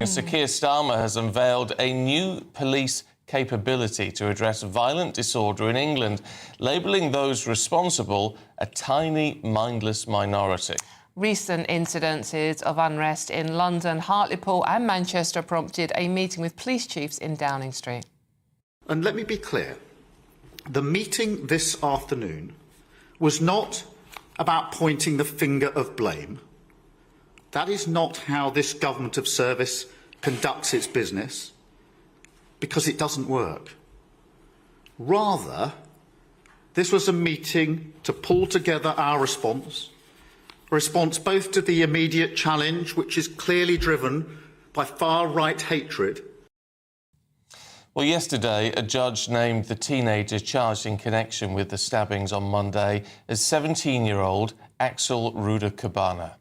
Sir Keir Starmer has unveiled a new police capability to address violent disorder in England, labelling those responsible a tiny, mindless minority. Recent incidences of unrest in London, Hartlepool and Manchester prompted a meeting with police chiefs in Downing Street. And let me be clear, the meeting this afternoon was not about pointing the finger of blame. That is not how this government of service conducts its business, because it doesn't work. Rather, this was a meeting to pull together our response, a response both to the immediate challenge, which is clearly driven by far-right hatred. Well, yesterday, a judge named the teenager charged in connection with the stabbings on Monday as 17-year-old Axel Ruder Cabana.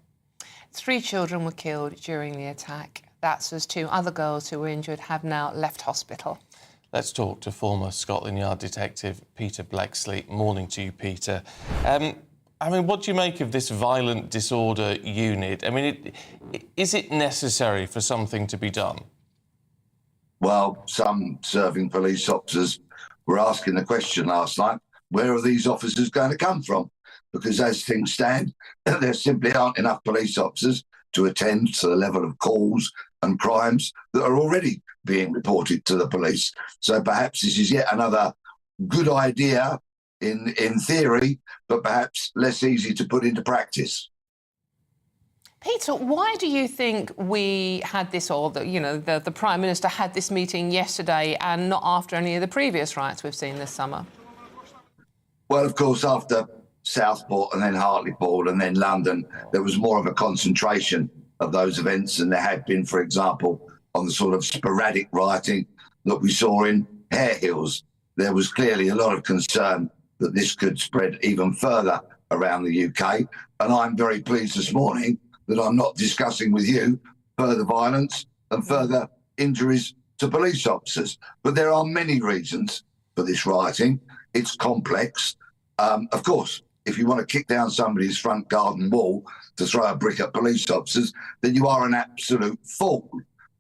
3 children were killed during the attack. That's as 2 other girls who were injured have now left hospital. Let's talk to former Scotland Yard detective Peter Bleksley. Morning to you, Peter. I mean, what do you make of this violent disorder unit? I mean, is it necessary for something to be done? Well, some serving police officers were asking the question last night, where are these officers going to come from? Because as things stand, there simply aren't enough police officers to attend to the level of calls and crimes that are already being reported to the police. So perhaps this is yet another good idea in theory, but perhaps less easy to put into practice. Peter, why do you think we had this, or the Prime Minister had this meeting yesterday and not after any of the previous riots we've seen this summer? Well, of course, after Southport and then Hartlepool and then London, there was more of a concentration of those events than there had been, for example, on the sort of sporadic rioting that we saw in Hare Hills. There was clearly a lot of concern that this could spread even further around the UK. And I'm very pleased this morning that I'm not discussing with you further violence and further injuries to police officers. But there are many reasons for this rioting. It's complex. Of course, if you want to kick down somebody's front garden wall to throw a brick at police officers, then you are an absolute fool.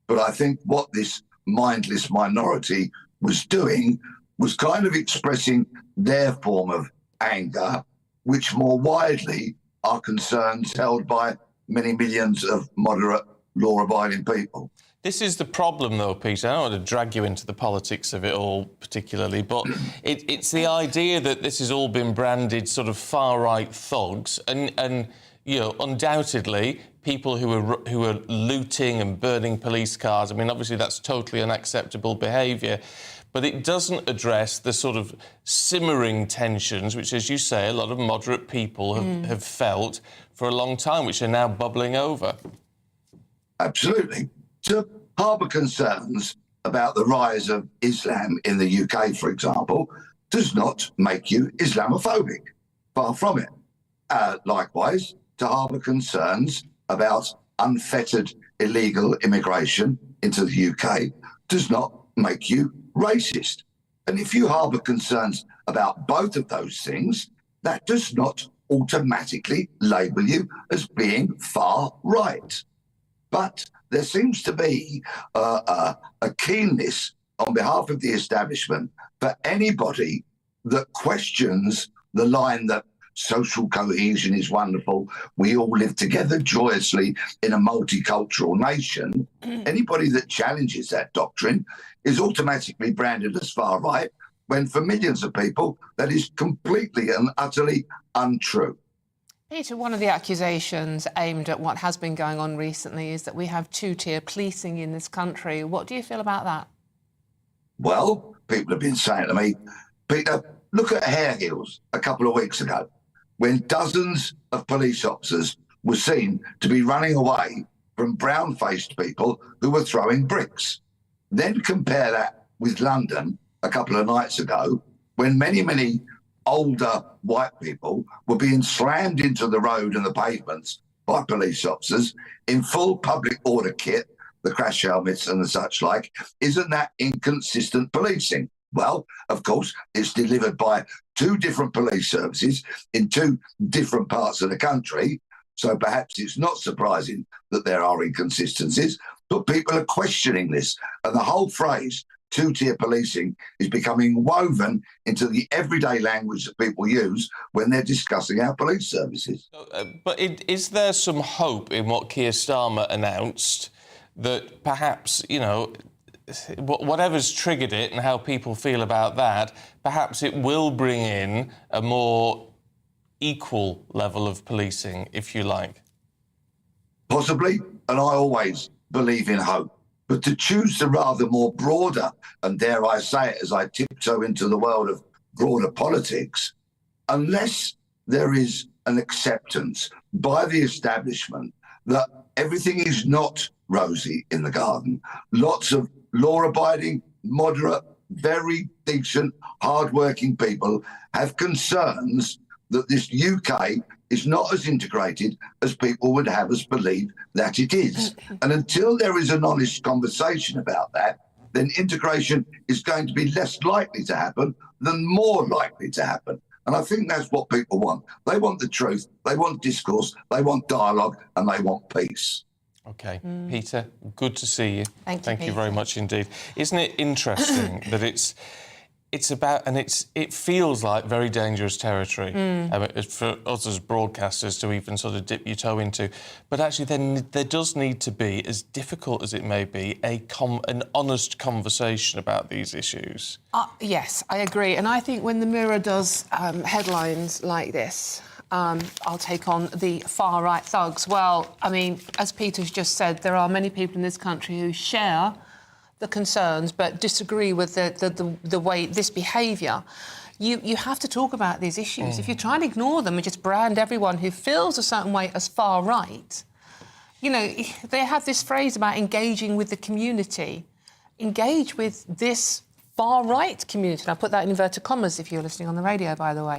But I think what this mindless minority was doing was kind of expressing their form of anger, which more widely are concerns held by many millions of moderate, law-abiding people. This is the problem, though, Peter. I don't want to drag you into the politics of it all particularly, but it's the idea that this has all been branded sort of far-right thugs, and you know, undoubtedly, people who are looting and burning police cars. I mean, obviously, that's totally unacceptable behaviour, but it doesn't address the sort of simmering tensions, which, as you say, a lot of moderate people have felt for a long time, which are now bubbling over. Absolutely. To harbour concerns about the rise of Islam in the UK, for example, does not make you Islamophobic. Far from it. Likewise, to harbour concerns about unfettered illegal immigration into the UK does not make you racist. And if you harbour concerns about both of those things, that does not automatically label you as being far right. But there seems to be a keenness on behalf of the establishment for anybody that questions the line that social cohesion is wonderful, we all live together joyously in a multicultural nation. Anybody that challenges that doctrine is automatically branded as far right, when for millions of people that is completely and utterly untrue. Peter, one of the accusations aimed at what has been going on recently is that we have 2-tier policing in this country. What do you feel about that? Well, people have been saying to me, Peter, look at Hare Hills a couple of weeks ago, when dozens of police officers were seen to be running away from brown-faced people who were throwing bricks. Then compare that with London a couple of nights ago, when many older white people were being slammed into the road and the pavements by police officers in full public order kit, the crash helmets and the such like. Isn't that inconsistent policing? Well, of course, it's delivered by 2 different police services in 2 different parts of the country, so perhaps it's not surprising that there are inconsistencies. but people are questioning this. And the whole phrase, two-tier policing, is becoming woven into the everyday language that people use when they're discussing our police services. But is there some hope in what Keir Starmer announced that perhaps, you know, whatever's triggered it and how people feel about that, perhaps it will bring in a more equal level of policing, if you like? Possibly, and I always believe in hope. But to choose the rather more broader, and dare I say it as I tiptoe into the world of broader politics, unless there is an acceptance by the establishment that everything is not rosy in the garden, lots of law-abiding, moderate, very decent, hard-working people have concerns that this UK is not as integrated as people would have us believe that it is. And until there is an honest conversation about that, then integration is going to be less likely to happen than more likely to happen. And I think that's what people want. They want the truth, they want discourse, they want dialogue, and they want peace. OK. Peter, good to see you. Thank you very much indeed. Isn't it interesting that it's about, and it feels like very dangerous territory for us as broadcasters to even sort of dip your toe into. But actually, then there does need to be, as difficult as it may be, an honest conversation about these issues. Yes, I agree. And I think when the Mirror does headlines like this, I'll take on the far-right thugs. Well, I mean, as Peter's just said, there are many people in this country who share the concerns but disagree with the way this behaviour. You have to talk about these issues. If you try and ignore them and just brand everyone who feels a certain way as far right, you know, they have this phrase about engaging with the community. Engage with this far right community. And I put that in inverted commas if you're listening on the radio, by the way.